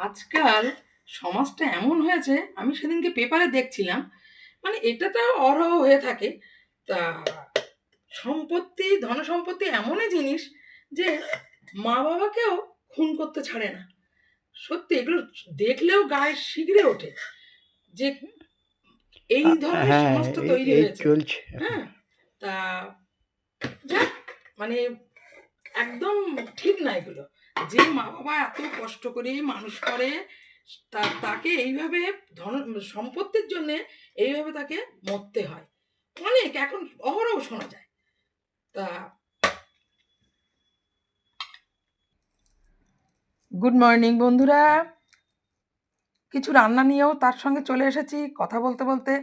আজকাল সমাজটা এমন হয়েছে, আমি সেদিনকে পেপারে দেখছিলাম, মানে এটা তো অহরহ হয়ে থাকে। তা সম্পত্তি, ধনসম্পত্তি এমনই জিনিস যে মা বাবাকেও খুন করতে ছাড়ে না। সত্যি এগুলো দেখলেও গায়ে শিগড়ে ওঠে যে এই ধরনের হ্যাঁ, সমাজ তো তৈরি এই হয়েছে। চলছে এখন। হ্যাঁ, তা যাক, মানে একদম ঠিক না এগুলো। যে মা বাবা এত কষ্ট করে মানুষ করে, তাকে এইভাবে ধন সম্পত্তির জন্যে এইভাবে তাকে মরতে হয়। অনেক এখন অহরহ শোনা যায়। তা গুড মর্নিং বন্ধুরা। কিছু রান্না নিয়েও তার সঙ্গে চলে এসেছি। কথা বলতে বলতে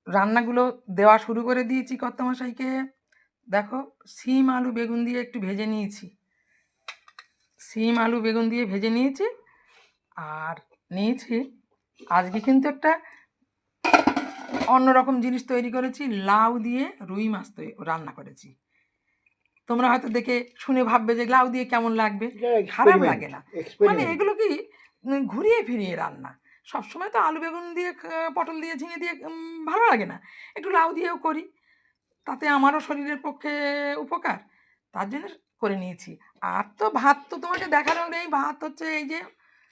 রান্নাগুলো দেওয়া শুরু করে দিয়েছি কর্তামশাইকে। দেখো, শিম আলু বেগুন দিয়ে একটু ভেজে নিয়েছি। শিম আলু বেগুন দিয়ে ভেজে নিয়েছি। আর নিয়েছি, আজকে কিন্তু একটা অন্যরকম জিনিস তৈরি করেছি, লাউ দিয়ে রুই মাছ রান্না করেছি। তোমরা হয়তো দেখে শুনে ভাববে যে লাউ দিয়ে কেমন লাগবে। এটা খারাপ এক্সপেরিমেন্ট লাগে না। মানে এক্সপেরিমেন্ট এগুলো কি ঘুরিয়ে ফিরিয়ে রান্না। সবসময় তো আলু বেগুন দিয়ে পটল দিয়ে ঝিঙে দিয়ে ভালো লাগে না। একটু লাউ দিয়েও করি, তাতে আমারও শরীরের পক্ষে উপকার। তার জন্য করে নিয়েছি। আর তো ভাত তো তোমাকে দেখানো নেই, ভাত হচ্ছে এই যে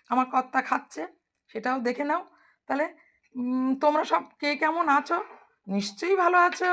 আমার কর্তা খাচ্ছে, সেটাও দেখে নাও। তাহলে তোমরা সব কে কেমন আছো? নিশ্চয়ই ভালো আছো।